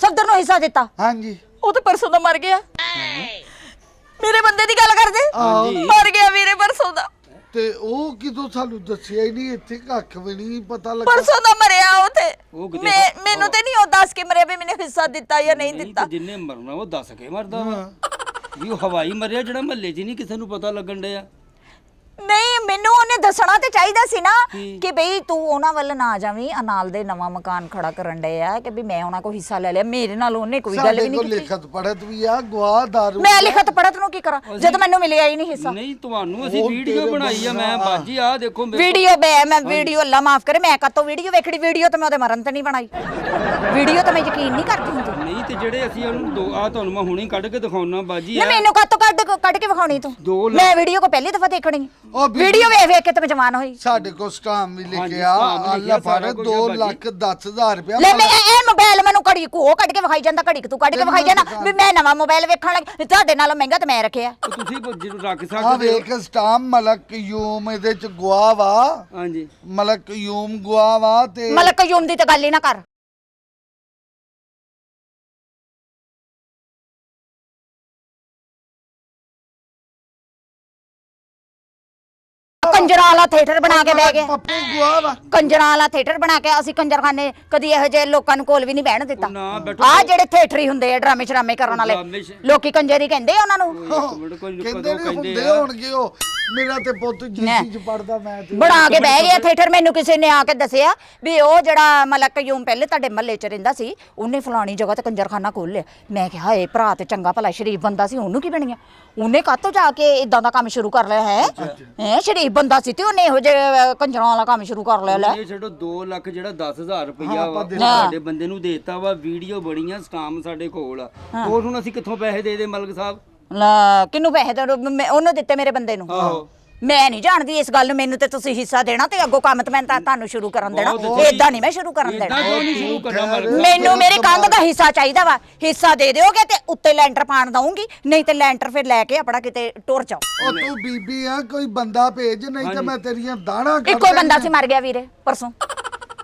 S3: ਸਫਦਰ ਨੂੰ ਹਿੱਸਾ ਦਿੱਤਾ?
S1: ਹਾਂਜੀ।
S3: ਉਹ ਤਾਂ ਪਰਸੋਂ ਦਾ ਮਰ ਗਿਆ। ਮੇਰੇ ਬੰਦੇ ਦੀ ਗੱਲ ਕਰਦੇ?
S2: ਹਾਂਜੀ।
S3: ਮਰ ਗਿਆ ਵੀਰੇ ਪਰਸੋਂ ਦਾ।
S1: ਤੇ ਉਹ ਕਿਦੋਂ ਸਾਨੂੰ ਦੱਸਿਆ ਹੀ ਨਹੀਂ, ਇੱਥੇ ਕੱਖ ਵੀ ਨਹੀਂ ਪਤਾ ਲੱਗਾ।
S3: ਪਰਸੋਂ ਦਾ ਮਰਿਆ
S2: ਉਹ
S3: ਉਥੇ।
S2: ਕਿਤੇ
S3: ਮੈਨੂੰ ਤੇ ਨਹੀਂ ਉਹ ਦੱਸ ਕੇ ਮਰਿਆ ਵੀ ਮੈਨੂੰ ਹਿੱਸਾ ਦਿੱਤਾ ਜਾਂ ਨਹੀਂ ਦਿੱਤਾ।
S2: ਤੇ ਜਿੰਨੇ ਮਰਨਾ ਉਹ ਦੱਸ ਕੇ ਮਰਦਾ ਵਾ ਵੀ ਉਹ ਹਵਾਈ ਮਰਿਆ ਜਿਹੜਾ ਮਹੱਲੇ 'ਚ ਨਹੀਂ ਕਿਸੇ ਨੂੰ ਪਤਾ ਲੱਗਣ ਡਿਆ।
S3: ਨਹੀਂ ਮੈਨੂੰ ਉਹਨੇ ਦੱਸਣਾ ਤੇ ਚਾਹੀਦਾ ਸੀ ਨਾ
S2: ਕੀ?
S3: ਕਿ ਬਈ ਤੂੰ ਉਹਨਾਂ ਵੱਲ ਨਾ ਜਾਵੀਂ। ਨਾਲ ਦੇ ਨਵਾਂ ਮਕਾਨ ਖੜਾ ਕਰਨ ਡਏ ਆ ਕਿ ਵੀ ਮੈਂ ਉਹਨਾਂ ਕੋ ਹਿੱਸਾ ਲੈ ਲਿਆ। ਮੇਰੇ ਨਾਲ ਉਹਨੇ ਕੋਈ ਗੱਲ ਵੀ
S1: ਸਾਡੇ
S3: ਨਹੀਂ
S1: ਕੋਲ
S3: ਕੀਤੀ।
S1: ਲਿਖਤ ਪੜਤ ਵੀ ਆ, ਗਵਾਹ ਦਾਰੂ।
S3: ਮੈਂ ਲਿਖਤ ਪੜਤ ਨੂੰ ਕੀ ਕਰਾਂ ਜਦ ਮੈਨੂੰ ਮਿਲਿਆ ਹੀ ਨਹੀਂ ਹਿੱਸਾ?
S2: ਨਹੀਂ ਤੁਹਾਨੂੰ ਅਸੀਂ
S1: ਉਹ
S2: ਵੀਡੀਓ
S1: ਤੇਰੇ
S2: ਬਣਾਈ ਆ। ਮੈਂ
S1: ਬੰਦਾ।
S2: ਬਾਜੀ ਆ ਦੇਖੋ ਮੇਰੇ
S3: ਵੀਡੀਓ ਮੈਂ ਵੀਡੀਓ ਅੱਲਾ ਮਾਫ ਕਰੇ ਮੈਂ ਕਾਤੋਂ ਵੀਡੀਓ ਵੇਖੜੀ? ਵੀਡੀਓ ਤਾਂ ਮੈਂ ਉਹਦੇ ਮਰਨ ਤੇ ਨਹੀਂ ਬਣਾਈ। ਵੀਡੀਓ ਤਾਂ ਮੈਂ ਯਕੀਨ ਨਹੀਂ ਕਰਦੀ ਹੁੰਦੀ।
S2: ਨਹੀਂ ਤੇ ਜਿਹੜੇ ਅਸੀਂ ਉਹਨੂੰ ਦੋ ਆ ਤੁਹਾਨੂੰ ਮੈਂ ਹੁਣੇ ਕੱਢ ਕੇ ਦਿਖਾਉਣਾ ਬਾਜੀ
S3: ਨਾ
S2: ਆ।
S3: ਮੈਨੂੰ ਕਾਤੋਂ ਕੱਢ ਕੇ ਵਿਖਾਉਣੀ ਤੂੰ?
S2: 2 ਲੱਖ
S3: ਮੈਂ ਵੀਡੀਓ ਕੋ ਪਹਿਲੀ ਦਫਾ ਦੇਖਣੀ।
S1: ਉਹ ਵੀ-
S3: ਵੀਡੀਓ ਵੇਖ ਕੇ ਤੇ ਮੈਂ ਜਵਾਨ ਹੋਈ।
S1: ਸਾਡੇ ਕੋਲ ਸਟਾਮ ਵੀ
S2: ਹਾਂਜੀ,
S1: ਲਿਖਿਆ
S2: ਸਟਾਮ ਲਿਖਿਆ,
S1: ਅੱਲਾ
S2: ਸਾਰਾ
S1: ਫੜ
S2: ਕੁਛ
S1: 2
S2: ਆ
S1: ਲੱਖ 10,000 ਰੁਪਇਆ।
S3: ਲੈ ਮੈਂ ਇਹ ਮੋਬਾਈਲ ਮੈਨੂੰ ਘੜੀ ਕੋ ਕੱਢ ਕੇ ਵਿਖਾਈ ਜਾਂਦਾ, ਘੜੀ ਤੂੰ ਕੱਢ ਕੇ ਵਿਖਾਈ ਜਾਂਦਾ ਵੀ ਮੈਂ ਨਵਾਂ ਮੋਬਾਈਲ ਵੇਖਣ ਲੱਗ। ਤੁਹਾਡੇ ਨਾਲੋਂ ਮਹਿੰਗਾ ਤੇ ਮੈਂ ਰੱਖਿਆ।
S2: ਉਹ ਤੁਸੀਂ ਜਿਹਨੂੰ ਰੱਖ
S1: ਆ
S2: ਸਕਦੇ ਹੋ।
S1: ਵੇਖ ਸਟਾਮ ਮਲਕ ਯੂਮ ਇਹਦੇ ਚ ਗਵਾਹ ਵਾ।
S2: ਹਾਂਜੀ
S1: ਮਲਕ ਯੂਮ ਗਵਾਹ ਵਾ ਤੇ
S3: ਮਲਕ ਯੂਮ ਦੀ ਤਾਂ ਗੱਲ ਹੀ ਨਾ ਕਰ। ਕੰਜਰਾਂ ਵਾਲਾ ਥੀਏਟਰ ਬਣਾ ਕੇ ਬਹਿ ਗਏ।
S1: ਪੱਪੂ ਗਵਾਹ ਵਾ।
S3: ਕੰਜਰਾਂ ਵਾਲਾ ਥੀਏਟਰ ਬਣਾ ਕੇ ਅਸੀਂ ਕੰਜਰਖਾਨੇ ਕਦੀ ਇਹੋ ਜਿਹੇ ਲੋਕਾਂ ਨੂੰ ਕੋਲ ਵੀ ਨਹੀਂ ਬਹਿਣ ਦਿੱਤਾ।
S2: ਉਹ ਨਾ ਬੈਠੋ।
S3: ਆ ਜਿਹੜੇ ਥੀਏਟਰੀ ਹੁੰਦੇ ਆ ਡਰਾਮੇ ਸ਼ਰਾਮੇ ਕਰਨ ਵਾਲੇ
S2: ਡਰਾਮੇ ਸ਼-
S3: ਲੋਕੀ ਕੰਜਰੀ ਕਹਿੰਦੇ ਆ ਉਹਨਾਂ ਨੂੰ।
S2: ਇੱਕ ਮਿੰਟ ਕੋਈ
S1: ਕਹਿੰਦੇ
S2: ਕਦੋਂ
S1: ਨੇ
S2: ਕਹਿੰਦੇ
S1: ਹੁੰਦੇ
S2: ਆ।
S1: ਹੋਣਗੇ ਉਹ। ਮੇਰਾ ਤੇ ਪੁੱਤ ਜੀਸੀ ਚ ਪੜਦਾ, ਮੈਂ ਤੇ
S3: ਬਣਾ ਕੇ ਬਹਿ ਗਿਆ ਥੀਏਟਰ। ਮੈਨੂੰ ਕਿਸੇ ਨੇ ਆ ਕੇ ਦੱਸਿਆ ਵੀ ਉਹ ਜਿਹੜਾ ਮਲਕ ਯੂਮ ਪਹਿਲੇ ਤੁਹਾਡੇ ਮਹੱਲੇ 'ਚ ਰਹਿੰਦਾ ਸੀ ਉਹਨੇ ਫਲਾਣੀ ਜਗ੍ਹਾ ਤੇ ਕੰਜਰਖਾਨਾ ਖੋਲ ਲਿਆ। ਮੈਂ ਕਿਹਾ ਇਹ ਭਰਾ ਤੇ ਚੰਗਾ ਭਲਾ ਸ਼ਰੀਫ ਬੰਦਾ ਸੀ, ਉਹਨੂੰ ਕੀ ਬਣਿਆ? ਉਹਨੇ ਕਾਹਤੋਂ ਜਾ ਕੇ ਇਦਾਂ ਦਾ ਕੰਮ ਸ਼ੁਰੂ ਕਰ ਲਿਆ ਹੈ? ਸ਼ਰੀਫ ਬੰਦਾ ਸੀ ਤੇ ਉਹਨੇ ਇਹੋ ਜਿਹੇ ਕੰਜਰਾਂ ਵਾਲਾ ਕੰਮ ਸ਼ੁਰੂ ਕਰ ਲਿਆ। ਲੈ
S2: ਇਹ ਛੱਡੋ 2 ਲੱਖ ਜਿਹੜਾ 10,000 ਰੁਪਇਆ
S1: ਆਪਾਂ
S2: ਵਾ
S1: ਦੇ
S2: ਸਾਡੇ ਬੰਦੇ ਨੂੰ ਦੇਤਾ ਵਾ। ਵੀਡੀਓ ਬਣੀਆਂ ਸਟਾਮ ਸਾਡੇ ਕੋਲ ਆ। ਹੋਰ ਹੁਣ ਅਸੀਂ ਕਿੱਥੋਂ ਪੈਸੇ ਦੇ ਦੇ ਮਲਕ ਸਾਹਿਬ?
S3: ਲੈ ਕਿਹਨੂੰ ਪੈਸੇ ਦੇ? ਉਹਨੂੰ ਦਿੱਤੇ ਮੇਰੇ ਬੰਦੇ ਨੂੰ।
S2: ਆਹੋ
S3: ਮੈਂ ਨਹੀਂ ਜਾਣਦੀ ਇਸ ਗੱਲ ਨੂੰ। ਮੈਨੂੰ ਤੇ ਤੁਸੀਂ ਹਿੱਸਾ ਦੇਣਾ ਤੇ ਅੱਗੋਂ ਕੰਮ ਤੇ ਮੈਂ ਤੁਹਾਨੂੰ ਸ਼ੁਰੂ ਕਰਨ ਦੇਣਾ।
S2: ਬਹੁਤ
S3: ਏਦਾਂ ਨਹੀਂ ਮੈਂ ਸ਼ੁਰੂ ਕਰਨ
S2: ਏਦਾਂ
S3: ਦੇਣਾ।
S2: ਕਿਉਂ ਨਹੀਂ ਸ਼ੁਰੂ ਕਰਨਾ ਮਲਕ ਸਾਹਿਬ?
S3: ਮੈਨੂੰ ਮੇਰੀ ਕੰਧ ਦਾ ਹਿੱਸਾ ਚਾਹੀਦਾ ਵਾ। ਹਿੱਸਾ ਦੇ ਦਿਓਗੇ ਤੇ ਉੱਤੇ ਲੈਂਟਰ ਪਾਣ ਦਊਂਗੀ, ਨਹੀਂ ਤੇ ਲੈਂਟਰ ਫਿਰ ਲੈ ਕੇ ਆਪਣਾ ਕਿਤੇ ਟੁਰ ਜਾਓ।
S1: ਉਹ ਤੂੰ ਬੀਬੀ ਆ, ਕੋਈ ਬੰਦਾ ਭੇਜ, ਨਹੀਂ ਤੇ ਮੈਂ ਤੇਰੀਆਂ ਦਾੜਾਂ ਕੱਢ
S3: ਇੱਕੋ ਹੀ ਬੰਦਾ ਸੀ
S1: ਦੇਣੀਆਂ।
S3: ਮਰ ਗਿਆ ਵੀਰੇ ਪਰਸੋਂ।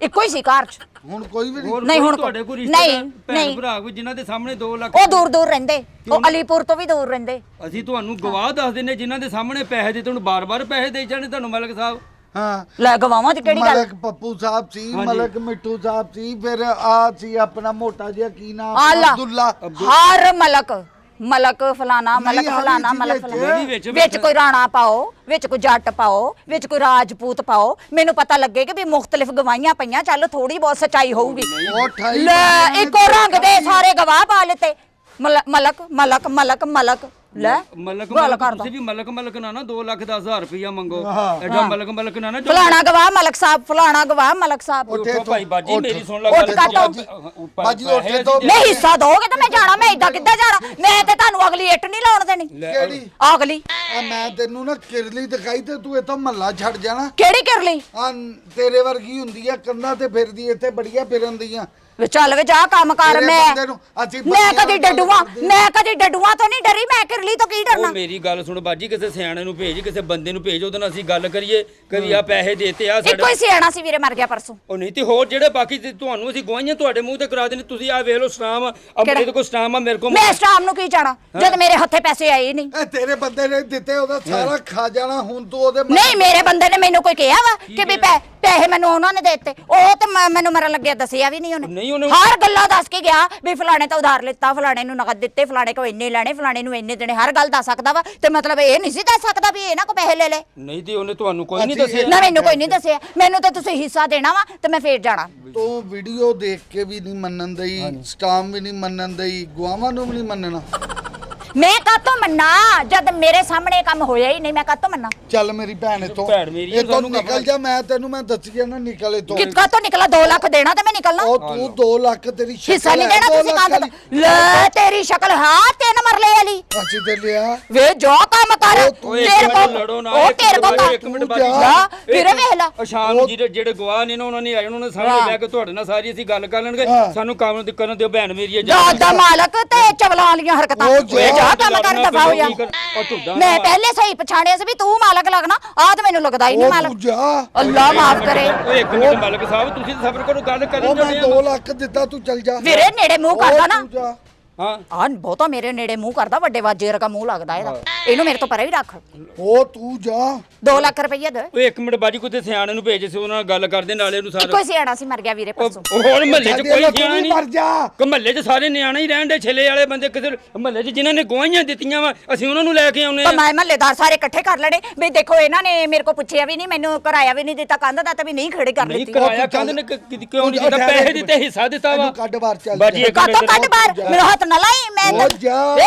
S3: ਇੱਕੋ ਹੀ ਸੀ ਘਰ 'ਚ।
S1: ਹੁਣ ਕੋਈ ਵੀ ਨਹੀਂ।
S2: ਹੋਰ
S3: ਨਹੀਂ,
S2: ਕੋਈ
S3: ਹੁਣ
S2: ਤੁਹਾਡੇ ਕੋਲ
S3: ਨਹੀਂ,
S2: ਰਿਸ਼ਤੇਦਾਰ ਭੈਣ
S3: ਨਹੀਂ।
S2: ਭਰਾ ਕੋਈ ਜਿਨ੍ਹਾਂ ਦੇ ਸਾਹਮਣੇ 2 ਲੱਖ
S3: ਉਹ ਦੂਰ ਦੂਰ ਰਹਿੰਦੇ। ਉਹ ਅਲੀਪੁਰ ਤੋਂ ਵੀ ਦੂਰ ਰਹਿੰਦੇ।
S2: ਅਸੀਂ ਤੁਹਾਨੂੰ ਗਵਾਹ ਦੱਸ ਦਿੰਨੇ ਜਿਨ੍ਹਾਂ ਦੇ ਸਾਹਮਣੇ ਪੈਸੇ ਦਿੱਤੇ। ਹੁਣ ਬਾਰ-ਬਾਰ ਪੈਸੇ ਦੇ ਜਾਣੇ ਤੁਹਾਨੂੰ ਮਲਕ ਸਾਹਿਬ।
S1: ਹਾਂ
S3: ਲੈ ਗਵਾਵਾਂ ਦੀ ਕਿਹੜੀ ਗੱਲ?
S1: ਮਲਕ ਪੱਪੂ ਸਾਹਿਬ ਸੀ, ਮਲਕ ਮਿੱਠੂ ਸਾਹਿਬ ਸੀ, ਫਿਰ ਆ ਸੀ ਆਪਣਾ ਮੋਟਾ ਜਿਹਾ ਕੀ ਨਾਮ,
S3: ਆਲਾ।
S1: ਅਬਦੁੱਲਾ।
S3: ਹਰ ਮਲਕ ਫਲਾਣਾ
S1: ਨਹੀਂ,
S3: ਮਲਕ
S1: ਆਹ
S3: ਫਲਾਣਾ
S1: ਵੀ
S3: ਮਲਕ
S1: ਵਿੱਚ।
S3: ਫਲਾਣਾ
S2: ਨਹੀਂ, ਵਿੱਚ-
S3: ਵਿੱਚ ਕੋਈ ਰਾਣਾ ਪਾਓ, ਵਿੱਚ ਕੋਈ ਜੱਟ ਪਾਓ, ਵਿੱਚ ਕੋਈ ਰਾਜਪੂਤ ਪਾਓ। ਮੈਨੂੰ ਪਤਾ ਲੱਗੇ ਕਿ ਵੀ ਮੁਖਤਲਿਫ ਗਵਾਹੀਆਂ ਪਈਆਂ। ਚੱਲ ਥੋੜੀ ਬਹੁਤ ਸਚਾਈ ਹੋਊਗੀ।
S1: ਉਹ 28
S3: ਲੈ ਇੱਕੋ ਰੰਗ ਦੇ ਸਾਰੇ ਗਵਾਹ ਪਾ ਲਿੱਤੇ। ਮਲਕ ਲੈ
S2: ਮਲਕ
S3: ਗੱਲ ਕਰਦਾ।
S2: ਤੁਸੀਂ ਵੀ ਮਲਕ ਨਾ 2 ਲੱਖ 10,000 ਰੁਪਇਆ ਮੰਗੋ।
S1: ਹਾਂ।
S2: ਐਡਾ ਮਲਕ ਨਾ ਜੋ
S3: ਫਲਾਣਾ ਗਵਾਹ ਮਲਕ ਸਾਹਿਬ, ਫਲਾਣਾ ਗਵਾਹ ਮਲਕ ਸਾਹਿਬ।
S1: ਉੱਠੇ
S2: ਉੱਠੋ ਭਾਈ ਬਾਜੀ
S1: ਉੱਠ।
S2: ਮੇਰੀ ਸੁਣ ਲੈ
S3: ਉੱਠ
S2: ਗੱਲ।
S3: ਕਾਟੋ।
S1: ਬਾਜੀ ਉੱਠੇ ਤੋਂ
S3: ਨਹੀਂ ਹਿੱਸਾ ਦੋਗੇ ਤਾਂ ਮੈਂ ਜਾਣਾ। ਮੈਂ ਇਦਾਂ ਕਿੱਦਾਂ ਜਾਣਾ? ਮੈਂ ਤੇ ਤੁਹਾਨੂੰ ਅਗਲੀ ਇੱਟ ਨਹੀਂ ਲਾਉਣ ਦੇਣੀ।
S1: ਕਿਹੜੀ
S3: ਅਗਲੀ
S1: ਆ ਮੈਂ ਤੈਨੂੰ ਨਾ ਕਿਰਲੀ ਦਿਖਾਈ ਤੇ ਤੂੰ ਇੱਥੋਂ ਮਹੱਲਾ ਛੱਡ ਜਾਣਾ।
S3: ਕਿਹੜੀ ਕਰ ਲਈ?
S1: ਆ ਤੇਰੇ ਵਰਗੀ ਹੁੰਦੀ ਆ, ਕੰਨਾਂ ਤੇ ਫਿਰਦੀ, ਇੱਥੇ ਬੜੀਆਂ ਫਿਰਨ ਦੀਆਂ।
S3: ਵੇ ਚੱਲ ਵੇ ਜਾ ਕੰਮ ਕਰ।
S1: ਤੇਰੇ
S3: ਮੈਂ
S1: ਬੰਦੇ ਨੂੰ ਅਸੀਂ
S3: ਮੈਂ
S1: ਬੰਦਿਆਂ
S3: ਕਦੀ
S1: ਨੂੰ
S3: ਡੱਡੂਆਂ
S1: ਕਰਦੇ।
S3: ਮੈਂ ਕਦੀ ਡੱਡੂਆਂ ਤੋਂ ਨਹੀਂ ਡਰੀ। ਮੈਂ ਕਿਰਲੀ ਤੋਂ ਕੀ ਡਰਨਾ?
S2: ਉਹ ਮੇਰੀ ਗੱਲ ਸੁਣ ਬਾਜੀ, ਕਿਸੇ ਸਿਆਣੇ ਨੂੰ ਭੇਜ, ਕਿਸੇ ਬੰਦੇ ਨੂੰ ਭੇਜ, ਉਹਦੇ ਨਾਲ ਅਸੀਂ ਗੱਲ ਕਰੀਏ। ਕਦੀ ਆ ਪੈਸੇ ਦੇਤੇ ਆ
S3: ਇੱਕੋ ਹੀ ਸਿਆਣਾ ਸੀ ਵੀਰੇ, ਮਰ ਗਿਆ ਪਰਸੋਂ।
S2: ਉਹ ਨਹੀਂ ਤੇ ਹੋਰ ਜਿਹੜੇ ਬਾਕੀ ਤੇ ਤੁਹਾਨੂੰ ਅਸੀਂ ਗਵਾਹੀਆਂ ਤੁਹਾਡੇ ਮੂੰਹ ਤੇ ਕਰਾ ਦੇਣੀ। ਤੁਸੀਂ ਆ ਵੇਖ ਲਓ ਸਟਾਮ ਆ ਮੇਰੇ ਕੋਲ ਸਟਾਮ ਆ ਮੇਰੇ ਕੋਲ।
S3: ਮੈਂ ਸ਼ਾਮ ਨੂੰ ਕੀ ਜਾਣਾ ਜਦ ਮੇਰੇ ਹੱਥੇ ਪੈਸੇ ਆਏ ਹੀ ਨਹੀਂ?
S1: ਇਹ ਤੇਰੇ ਬੰਦੇ ਨੇ ਦਿੱਤੇ, ਉਹਦਾ ਸਾਰਾ ਖਾ ਜਾਣਾ। ਹੁਣ ਤੂੰ ਉਹਦੇ
S3: ਨਹੀਂ ਮੇਰੇ ਬੰਦੇ ਨੇ ਮੈਨੂੰ ਕੋਈ ਕਿਹਾ ਵਾ ਕਿ ਵੀ ਪੈਸੇ ਮੈਨੂੰ ਉਹਨਾਂ ਨੇ ਦੇ ਦਿੱਤੇ? ਉਹ ਤੇ ਮੈਨੂੰ ਮਰਨ ਲੱਗਿਆ ਦੱਸਿਆ ਵੀ ਨਹੀਂ
S2: ਨਹੀਂ
S3: ਉਹਨੇ।
S2: ਉਹਨੇ-
S3: ਹਰ ਗੱਲਾਂ ਦੱਸ ਕੇ ਗਿਆ ਵੀ ਫਲਾਣੇ ਤੋਂ ਉਧਾਰ ਲਿੱਤਾ, ਫਲਾਣੇ ਨੂੰ ਨਗਦ ਦਿੱਤੇ, ਫਲਾਣੇ ਕੋ ਇੰਨੇ ਲੈਣੇ, ਫਲਾਣੇ ਨੂੰ ਇੰਨੇ ਦੇਣੇ। ਹਰ ਗੱਲ ਦੱਸ ਸਕਦਾ ਵਾ ਤੇ ਮਤਲਬ ਇਹ ਨਹੀਂ ਸੀ ਦੱਸ ਸਕਦਾ ਵੀ ਇਹਨਾਂ ਕੋ ਪੈਸੇ ਲੈ ਲੈ।
S2: ਨਹੀਂ ਤੇ ਉਹਨੇ ਤੁਹਾਨੂੰ ਕੋਈ ਨਹੀਂ
S1: ਅਸੀਂ
S2: ਦੱਸਿਆ।
S3: ਨਾ ਮੈਨੂੰ ਕੋਈ ਨਹੀਂ ਦੱਸਿਆ। ਮੈਨੂੰ ਤਾਂ ਤੁਸੀਂ ਹਿੱਸਾ ਦੇਣਾ ਵਾ ਤੇ ਮੈਂ ਫੇਰ ਜਾਣਾ।
S1: ਤੂੰ ਵੀਡੀਓ ਦੇਖ ਕੇ ਵੀ ਨਹੀਂ ਮੰਨਣ ਦਈ, ਸਟਾਮ ਵੀ ਨਹੀਂ ਮੰਨਣ ਦਈ, ਗਵਾਵਾਂ ਨੂੰ ਵੀ ਨਹੀਂ ਮੰਨਣਾ।
S3: ਮੈਂ ਕਾਤੋਂ ਮੰਨਾ ਜਦ ਮੇਰੇ ਸਾਹਮਣੇ ਇਹ ਕੰਮ ਹੋਇਆ ਹੀ ਨਹੀਂ, ਮੈਂ ਕਾਤੋਂ ਮੰਨਾ?
S1: ਚੱਲ ਮੇਰੀ ਭੈਣ ਇਤੋਂ
S2: ਭੈਣ ਮੇਰੀ
S1: ਇਹ ਤੋਂ ਨਿਕਲ ਜਾ, ਮੈਂ ਤੈਨੂੰ ਮੈਂ ਦੱਸਿਆ ਨਾ ਨਿਕਲ ਇਤੋਂ।
S3: ਕਿੱਥੋਂ ਤੋਂ ਨਿਕਲਾ? 2 ਲੱਖ ਦੇਣਾ ਤੇ ਮੈਂ ਨਿਕਲਣਾ।
S1: ਉਹ ਤੂੰ 2 ਲੱਖ ਤੇਰੀ ਸ਼ਕਲ
S3: ਹਿੱਸਾ ਨਹੀਂ
S1: ਹੈ,
S3: ਦੇਣਾ
S1: 2
S3: ਤੁਸੀਂ
S1: ਲੱਖ
S3: ਕੰਧ ਦਾ। ਲੈ ਤੇਰੀ ਸ਼ਕਲ ਹਾਂ 3 ਮਰਲੇ ਵਾਲੀ।
S1: ਅਸੀਂ ਤੇ ਲਿਆ
S3: ਵੇ ਜੋ ਕੰਮ ਕਰ
S2: ਓਏ
S3: ਤੇਰੇ
S2: ਇੱਕ
S3: ਕੋਲ
S2: ਮਿੰਟ ਲੜੋ ਨਾ,
S3: ਉਹ
S2: ਇੱਕ
S3: ਤੇਰੇ ਕੋਲ
S2: ਮਿੰਟ, ਇੱਕ ਮਿੰਟ ਬਾਜੀ
S3: ਜਾ ਵੀਰੇ ਵੇਖ ਲਾ।
S2: ਸ਼ਾਮ ਨੂੰ ਜਿਹੜੇ ਗਵਾਹ ਨੇ ਨਾ ਉਹਨਾਂ ਨੇ ਆਏ, ਉਹਨਾਂ ਨੇ ਸਾਹਮਣੇ ਬਹਿ ਕੇ ਤੁਹਾਡੇ ਨਾਲ ਸਾਰੀ ਅਸੀਂ ਗੱਲ ਕਰ ਲੈਣਗੇ। ਸਾਨੂੰ ਕੰਮ ਕਰਨ ਦਿਓ, ਭੈਣ ਮੇਰੀ ਹੈ
S3: ਦਾਦ ਦਾ ਮਾਲਕ ਤੇ ਚਵਲਾਂ ਵਾਲੀਆਂ ਹਰਕਤਾਂ। ਓਏ ਜਾ ਕੰਮ ਕਰ ਦਫਾ ਹੋ ਜਾ। ਮੈਂ ਪਹਿਲੇ ਸਹੀ ਪਛਾਣਿਆ ਸੀ ਵੀ ਤੂੰ ਮਾਲਕ ਲੱਗਣਾ, ਆਹ ਤੇ ਮੈਨੂੰ ਲੱਗਦਾ ਹੀ ਨਹੀਂ
S1: ਉਹ
S3: ਮਾਲਕ।
S1: ਤੂੰ ਜਾ,
S3: ਅੱਲਾ ਮਾਫ ਕਰੇ।
S2: ਓਏ ਇੱਕ ਮਿੰਟ ਮਾਲਕ ਸਾਹਿਬ, ਤੁਸੀਂ ਤਾਂ ਸਬਰ ਕਰੋ, ਗੱਲ ਕਰਨ
S1: ਉਹ ਮੈਂ
S2: ਦਿਓ।
S1: 2 ਲੱਖ ਦਿੱਤਾ, ਤੂੰ ਚੱਲ ਜਾ।
S3: ਵੀਰੇ ਨੇੜੇ ਮੂੰਹ ਕਰਦਾ ਨਾ।
S1: ਤੂੰ ਜਾ।
S2: ਹਾਂ
S3: ਆਹ ਬਹੁਤਾ ਮੇਰੇ ਨੇੜੇ ਮੂੰਹ ਕਰਦਾ, ਵੱਡੇ ਵਾਜੇ ਵਰਗਾ ਮੂੰਹ ਲੱਗਦਾ ਇਹਦਾ। ਇਹਨੂੰ ਮੇਰੇ ਤੋਂ ਪਰੇ ਵੀ ਰੱਖ।
S1: ਉਹ ਤੂੰ ਜਾ।
S3: 2 ਲੱਖ ਰੁਪਈਆ ਦੇ।
S2: ਓਏ ਇੱਕ ਮਿੰਟ ਬਾਜੀ, ਕੋਈ ਸਿਆਣੇ ਨੂੰ ਭੇਜ ਸੀ, ਉਹਨਾਂ ਨਾਲ ਗੱਲ ਕਰਦੇ ਨਾਲੇ ਉਹਨੂੰ ਸਾਰਾ।
S3: ਕੋਈ ਸਿਆਣਾ ਸੀ ਮਰ ਗਿਆ ਵੀਰੇ ਪਰਸੋਂ।
S2: ਉਹ ਹੋਰ ਮਹੱਲੇ 'ਚ ਕੋਈ ਸਿਆਣਾ
S1: ਮਰ
S2: ਨਹੀਂ,
S1: ਜਾ।
S2: ਕਿ ਮਹੱਲੇ 'ਚ ਸਾਰੇ ਨਿਆਣੇ ਹੀ ਰਹਿਣ ਦੇ, ਛੇਲੇ ਵਾਲੇ ਬੰਦੇ ਕਿਸੇ ਮਹੱਲੇ 'ਚ ਜਿਨ੍ਹਾਂ ਨੇ ਗਵਾਹੀਆਂ ਦਿੱਤੀਆਂ ਵਾ, ਅਸੀਂ ਉਹਨਾਂ ਨੂੰ ਲੈ ਕੇ ਆਉਨੇ ਆ।
S3: ਮੈਂ ਮਹੱਲੇਦਾਰ ਸਾਰੇ ਇਕੱਠੇ ਕਰ ਲੈਣੇ ਵੀ ਦੇਖੋ ਇਹਨਾਂ ਨੇ ਮੇਰੇ ਕੋ ਪੁੱਛਿਆ ਵੀ ਨਹੀਂ, ਮੈਨੂੰ ਕਿਰਾਇਆ ਵੀ ਨਹੀਂ ਦਿੱਤਾ, ਕੰਧ ਦਾ ਤਾਂ ਵੀ ਨਹੀਂ ਖੜੇ ਕਰ
S2: ਨਹੀਂ
S3: ਦਿੱਤੀ।
S2: ਕਰਾਇਆ ਕੰਧ ਨੇ ਕਿਉਂ ਨਹੀਂ ਦਿੱਤਾ? ਪੈਸੇ ਦਿੱਤੇ, ਹਿੱਸਾ ਦਿੱਤਾ ਵਾ।
S1: ਇਹਨੂੰ ਕੱਢ ਬਾਹਰ ਚੱਲ
S2: ਬਾਜੀ ਇੱਕ
S3: ਕਾਤੋਂ ਕੱਢ ਬਾਹਰ, ਮੇਰਾ ਹੱਥ ਨਾ ਲਾਈ। ਮੈਂ
S1: ਉਹ ਜਾ।
S3: ਵੇ।